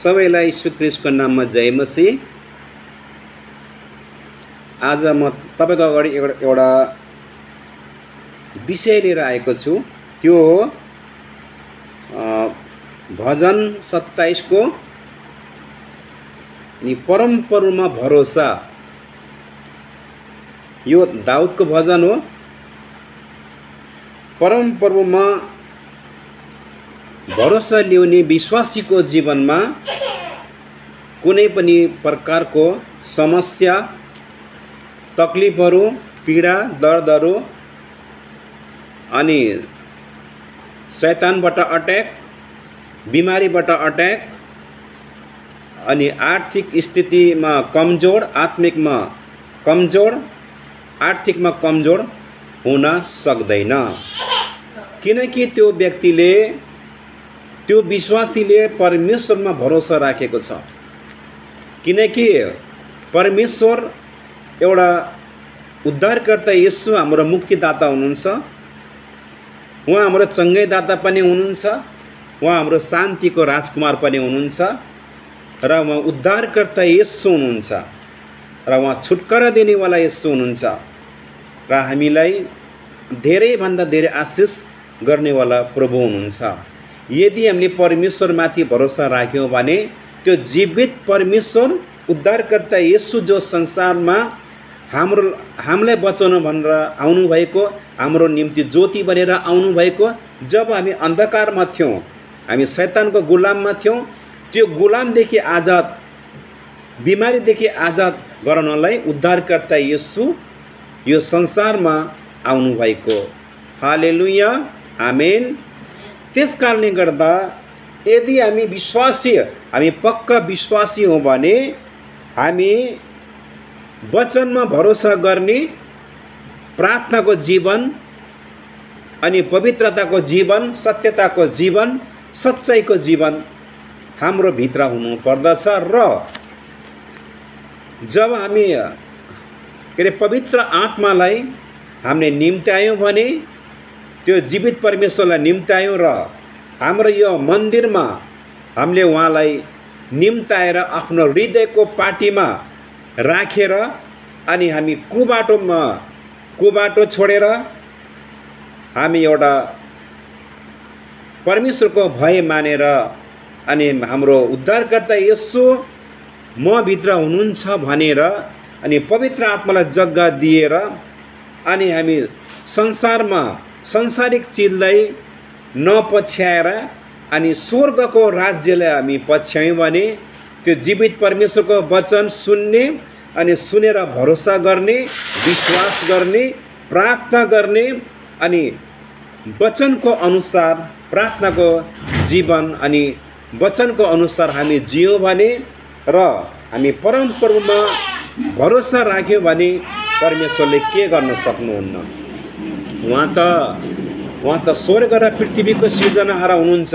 सबैलाई यीशु ख्रीष्टको नाममा जय मसीह। आज म तपाईको अगाडि एउटा विषय लिएर आएको छु। त्यो हो भजन 27 को नि परमप्रभुमा भरोसा। यो दाउदको भजन हो। परमप्रभुमा भरोसा ल्याउने विश्वासीको जीवनमा कुनै पनि प्रकारको समस्या, तकलिफहरू, पीडा, दर्दहरू अनि शैतानबाट अट्याक, बिमारीबाट अट्याक अनि आर्थिक स्थितिमा कमजोर, आत्मिकमा कमजोर, आर्थिकमा कमजोर हुन सक्दैन। किनकि त्यो व्यक्तिले, त्यो विश्वासीले परमेश्वरमा भरोसा राखेको छ। किनकि परमेश्वर एउटा उद्धारकर्ता येशू हाम्रो मुक्तिदाता हुनुहुन्छ। उहाँ हाम्रो चङ्गाइदाता पनि हुनुहुन्छ। उहाँ हाम्रो शान्तिको राजकुमार पनि हुनुहुन्छ र उहाँ उद्धारकर्ता येशू हुनुहुन्छ र उहाँ छुटकारा दिनेवाला येशू हुनुहुन्छ र हामीलाई धेरैभन्दा धेरै आशिष गर्नेवाला प्रभु हुनुहुन्छ। यदि हामीले परमेश्वरमाथि भरोसा राख्यौँ भने त्यो जीवित परमेश्वर उद्धारकर्ता येशू जो संसारमा हामीलाई बचाउनु भनेर आउनुभएको, हाम्रो निम्ति ज्योति बनेर आउनुभएको, जब हामी अन्धकारमा थियौँ, हामी शैतानको गुलाममा थियौँ, त्यो गुलामदेखि आजाद, बिमारीदेखि आजाद गराउनलाई उद्धारकर्ता येशू यो संसारमा आउनुभएको। हालेलुया, आमेन। त्यस कारणले गर्दा यदि हामी विश्वासी, हामी पक्का विश्वासी हौँ भने हामी वचनमा भरोसा गर्ने, प्रार्थनाको जीवन अनि पवित्रताको जीवन, सत्यताको जीवन, सच्चाइको जीवन हाम्रो भित्र हुनु पर्दछ। र जब हामी पवित्र आत्मालाई हामीले निम्त्यायौँ भने, त्यो जीवित परमेश्वरलाई निम्त्यायौँ र हाम्रो यो मन्दिरमा हामीले उहाँलाई निम्ताएर आफ्नो हृदयको पाटीमा राखेर अनि हामी कुबाटो छोडेर हामी एउटा परमेश्वरको भय मानेर अनि हाम्रो उद्धारकर्ता येशू म भित्र हुनुहुन्छ भनेर अनि पवित्र आत्मालाई जग्गा दिएर अनि हामी संसारमा सांसारिक चिजलाई नपछ्याएर अनि स्वर्गको राज्यलाई हामी पछ्यायौँ भने त्यो जीवित परमेश्वरको वचन सुन्ने अनि सुनेर भरोसा गर्ने, विश्वास गर्ने, प्रार्थना गर्ने अनि वचनको अनुसार प्रार्थनाको जीवन अनि वचनको अनुसार हामी जियौँ भने र हामी परमप्रभुमा भरोसा राख्यौँ भने परमेश्वरले के गर्न सक्नुहुन्न। उहाँ त स्वर्ग र पृथ्वीको सिर्जनाहारा हुनुहुन्छ।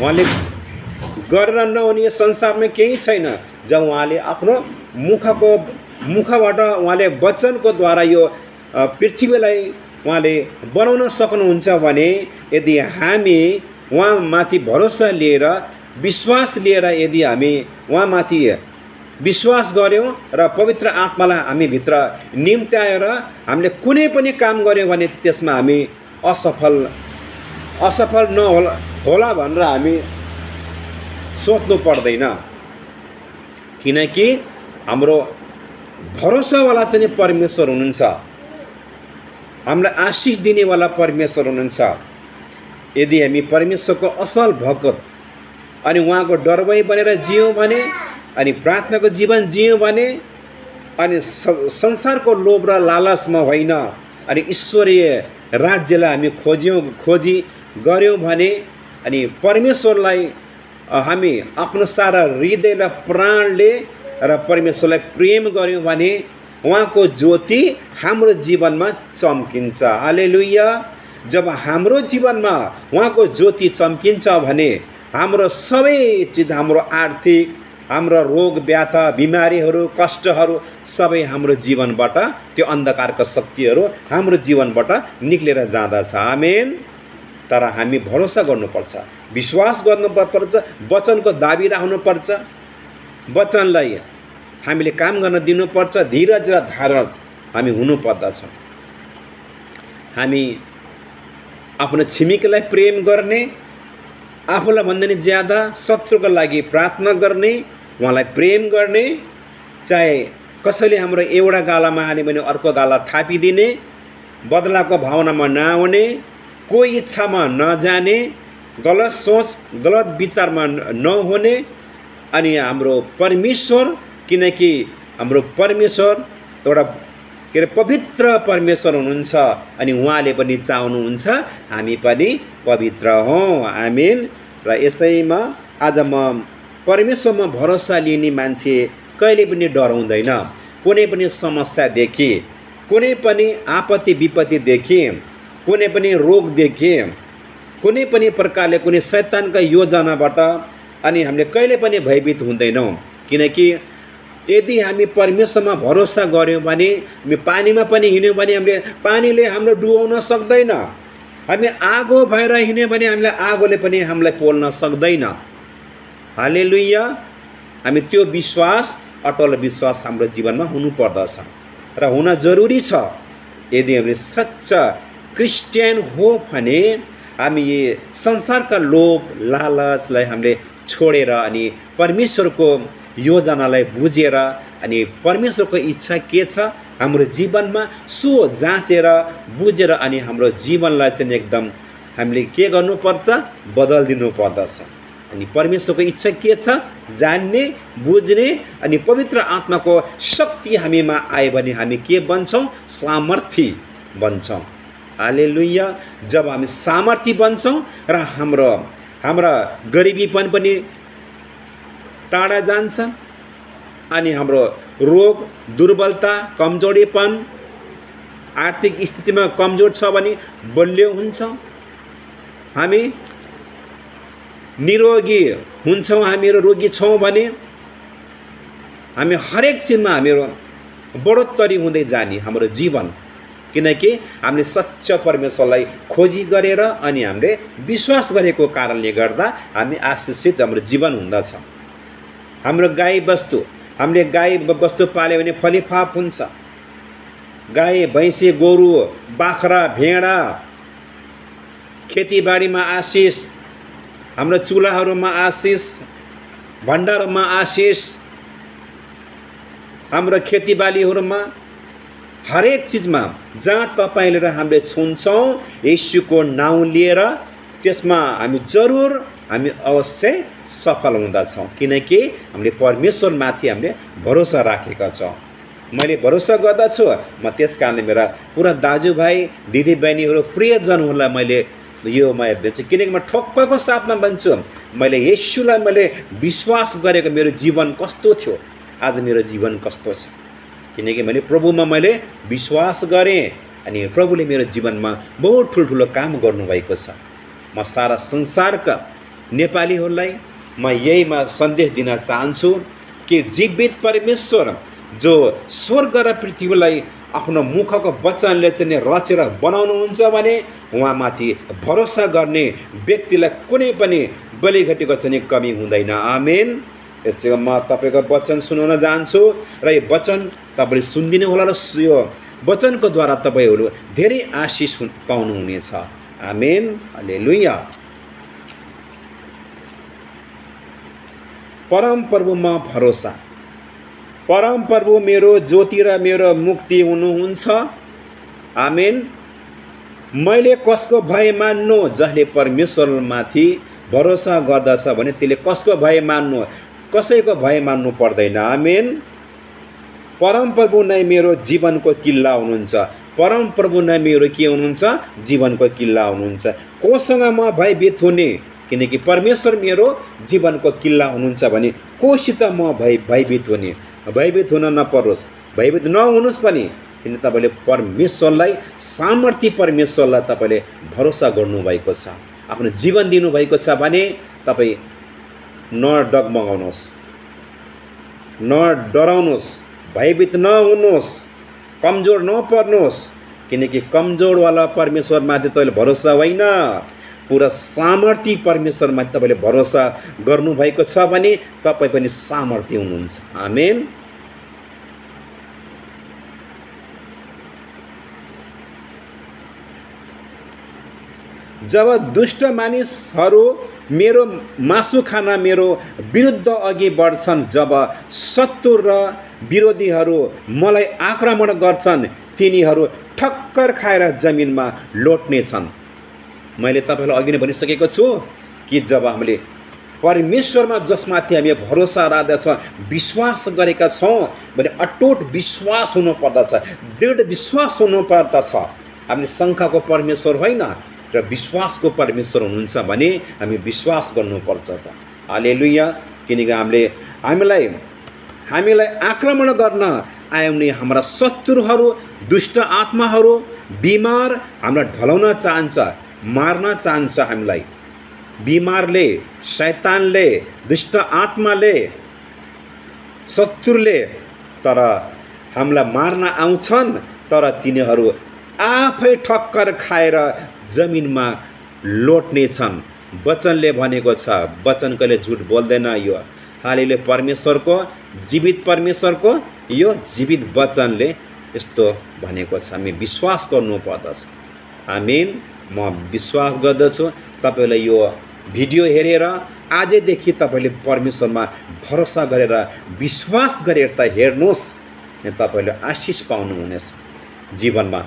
उहाँले गरेर नहुने संसारमा केही छैन। जब उहाँले आफ्नो मुखबाट उहाँले वचनको द्वारा यो पृथ्वीलाई उहाँले बनाउन सक्नुहुन्छ भने यदि हामी उहाँमाथि भरोसा लिएर, विश्वास लिएर यदि हामी उहाँमाथि विश्वास गऱ्यौँ र पवित्र आत्मालाई हामी भित्र निम्त्याएर हामीले कुनै पनि काम गऱ्यौँ भने त्यसमा हामी असफल नहोला भनेर हामी सोच्नु पर्दैन। किनकि हाम्रो भरोसावाला चाहिँ परमेश्वर हुनुहुन्छ। हामीलाई आशिष दिनेवाला परमेश्वर हुनुहुन्छ। यदि हामी परमेश्वरको असल भक्त अनि उहाँको डरवै बनेर जियौँ भने अनि प्रार्थनाको जीवन जियौँ भने अनि संसारको लोभ र लालचमा होइन अनि ईश्वरीय राज्यलाई हामी खोजी गऱ्यौँ भने अनि परमेश्वरलाई हामी आफ्नो सारा हृदय र प्राणले र परमेश्वरलाई प्रेम गऱ्यौँ भने उहाँको ज्योति हाम्रो जीवनमा चम्किन्छ। हालेलुया। जब हाम्रो जीवनमा उहाँको ज्योति चम्किन्छ भने हाम्रो सबै चिज, हाम्रो आर्थिक, हाम्रो रोग व्याथा, बिमारीहरू, कष्टहरू सबै हाम्रो जीवनबाट, त्यो अन्धकारका शक्तिहरू हाम्रो जीवनबाट निक्लेर जाँदछ। आमेन। तर हामी भरोसा गर्नुपर्छ, विश्वास गर्नुपर्छ, वचनको दाबी राख्नुपर्छ, वचनलाई हामीले काम गर्न दिनुपर्छ, धीरज र धारण हामी हुनुपर्दछ। हामी आफ्नो छिमेकीलाई प्रेम गर्ने, आफूलाई भन्दा नि ज्यादा शत्रुको लागि प्रार्थना गर्ने, उहाँलाई प्रेम गर्ने, चाहे कसैले हाम्रो एउटा गालामा हाल्यो भने अर्को गाला थापिदिने, बदलाको भावनामा नआउने, कोही इच्छामा नजाने, गलत सोच गलत विचारमा नहुने। अनि हाम्रो परमेश्वर, किनकि हाम्रो परमेश्वर एउटा के अरे पवित्र परमेश्वर हुनुहुन्छ, अनि उहाँले पनि चाहनुहुन्छ हामी पनि पवित्र हौँ। आमेन। र यसैमा आज म परमेश्वरमा भरोसा लिने मान्छे कहिले पनि डराउँदैन। कुनै पनि समस्यादेखि, कुनै पनि आपत्ति विपत्तिदेखि, कुनै पनि रोगदेखि, कुनै पनि प्रकारले कुनै शैतानका योजनाबाट अनि हामीले कहिले पनि भयभीत हुँदैनौँ। किनकि यदि हामी परमेश्वरमा भरोसा गऱ्यौँ भने, हामी पानीमा पनि हिँड्यौँ भने हामीले पानीले हाम्रो डुबाउन सक्दैन, हामी आगो भएर हिँड्यौँ भने हामीलाई आगोले पनि हामीलाई पोल्न सक्दैन। हालेलुया। हामी त्यो विश्वास, अटल विश्वास हाम्रो जीवनमा हुनुपर्दछ र हुन जरुरी छ। यदि हामी सच्चा क्रिस्चियन हो भने हामी संसारका लोभ लालचलाई हामीले छोडेर अनि परमेश्वरको योजनालाई बुझेर अनि परमेश्वरको इच्छा के छ हाम्रो जीवनमा सो जाँचेर बुझेर अनि हाम्रो जीवनलाई चाहिँ एकदम हामीले के गर्नुपर्छ, बदलिदिनु पर्दछ। अनि परमेश्वरको इच्छा के छ जान्ने, बुझ्ने, अनि पवित्र आत्माको शक्ति हामीमा आयो भने हामी के बन्छौँ, सामर्थी बन्छौँ। हालेलुया। जब हामी सामर्थी बन्छौँ र हाम्रा गरिबीपन पनि टाढा जान्छ, अनि हाम्रो रोग दुर्बलता कमजोरीपन, आर्थिक स्थितिमा कमजोर छ भने बलियो हुन्छ, हामी निरोगी हुन्छौँ, हामीहरू रोगी छौँ भने हामी हरेक चिजमा हामीहरू बढोत्तरी हुँदै जाने हाम्रो जीवन। किनकि हामीले सच्च परमेश्वरलाई खोजी गरेर अनि हामीले विश्वास गरेको कारणले गर्दा हामी आशीषित हाम्रो जीवन हुँदछ। हाम्रो गाई बस्तु, हामीले गाई बस्तु पाल्यो भने फलिफाप हुन्छ। गाई भैँसी गोरु बाख्रा भेडा, खेतीबारीमा आशिष, हाम्रो चुलाहरूमा आशिष, भण्डारमा आशिष, हाम्रो खेतीबालीहरूमा हरेक चिजमा जहाँ तपाईँले र हामीले छुन्छौँ येशूको नाउँ लिएर, त्यसमा हामी जरुर हामी अवश्य सफल हुँदछौँ। किनकि हामीले परमेश्वरमाथि हामीले भरोसा राखेका छौँ। मैले भरोसा गर्दछु, म त्यस कारणले मेरा पुरा दाजुभाइ दिदीबहिनीहरू प्रियजनहरूलाई मैले यो म भन्छु, किनकि म ठोक्कको साथमा भन्छु, मैले येशूलाई मैले विश्वास गरेको मेरो जीवन कस्तो थियो, आज मेरो जीवन कस्तो छ। किनकि मैले प्रभुमा मैले विश्वास गरेँ अनि प्रभुले मेरो जीवनमा बहुत ठुल्ठुलो काम गर्नुभएको छ। म सारा संसारका नेपालीहरूलाई म यहीमा सन्देश दिन चाहन्छु कि जीवित परमेश्वर जो स्वर्ग र पृथ्वीलाई आफ्नो मुखको वचनले चाहिँ रचेर बनाउनुहुन्छ भने उहाँमाथि भरोसा गर्ने व्यक्तिलाई कुनै पनि बलिघटीको चाहिँ कमी हुँदैन। आमेन। यसैले म तपाईँको वचन सुनाउन जान्छु र यो वचन तपाईँले सुनिदिनु होला र यो वचनको द्वारा तपाईँहरू धेरै आशिष पाउनुहुनेछ। आमेन। हालेलुया। परम प्रभुमा भरोसा। परम प्रभु मेरो ज्योति र मेरो मुक्ति हुनुहुन्छ। आमेन। मैले कसको भय मान्नु? जसले परमेश्वरमाथि भरोसा गर्दछ भने त्यसले कसको भय मान्नु? कसैको भय मान्नु पर्दैन। आमेन। परम प्रभु नै मेरो जीवनको किल्ला हुनुहुन्छ। परम प्रभु नै मेरो के हुनुहुन्छ? जीवनको किल्ला हुनुहुन्छ। कोसँग म भयभीत हुने? किनकि परमेश्वर मेरो जीवनको किल्ला हुनुहुन्छ भने कोसित म भयभीत हुने? भयभीत हुन नपरोस्, भयभीत नहुनुहोस् पनि। किन तपाईँले परमेश्वरलाई, सामर्थी परमेश्वरलाई तपाईँले भरोसा गर्नुभएको छ, आफ्नो जीवन दिनुभएको छ भने तपाईँ न डगमगाउनुहोस्, न डराउनुहोस्, भयभीत नहुनुहोस्, कमजोर नपर्नुहोस्। किनकि कमजोरवाला परमेश्वरमाथि तपाईँले भरोसा होइन, पुरा सामर्थ्य परमेश्वरमा तपाईँले भरोसा गर्नुभएको छ भने तपाईँ पनि सामर्थ्य हुनुहुन्छ। आमेन। जब दुष्ट मानिसहरू मेरो मासु खान मेरो विरुद्ध अघि बढ्छन्, जब शत्रु र विरोधीहरू मलाई आक्रमण गर्छन्, तिनीहरू ठक्कर खाएर जमिनमा लोट्नेछन्। मैले तपाईँलाई अघि नै भनिसकेको छु कि जब हामीले परमेश्वरमा जसमाथि हामी भरोसा राख्दछ, विश्वास गरेका छौँ भने अटुट विश्वास हुनुपर्दछ, दृढ विश्वास हुनुपर्दछ। हामीले शङ्काको परमेश्वर होइन र विश्वासको परमेश्वर हुनुहुन्छ भने हामी विश्वास गर्नुपर्छ त। हालेलुया। किनकि हामीलाई आक्रमण गर्न आउने हाम्रा शत्रुहरू, दुष्ट आत्माहरू, बिमार हामीलाई ढलाउन चाहन्छ, मार्न चाहन्छ हामीलाई। बिमारले, शैतानले, दुष्ट आत्माले, शत्रुले तर हामीलाई मार्न आउँछन्, तर तिनीहरू आफै ठक्कर खाएर जमिनमा लोट्ने छन्। वचनले भनेको छ, वचन कहिले झुट बोल्दैन। यो हालेलुया। परमेश्वरको, जीवित परमेश्वरको यो जीवित वचनले यस्तो भनेको छ। हामी विश्वास गर्नुपर्दछ। आमेन। म विश्वास गर्दछु तपाईँलाई यो भिडियो हेरेर आजैदेखि तपाईँले परमेश्वरमा भरोसा गरेर विश्वास गरेर त हेर्नुहोस्, तपाईँले आशिष पाउनुहुनेछ जीवनमा।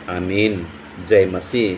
आमीन। जय मसीह।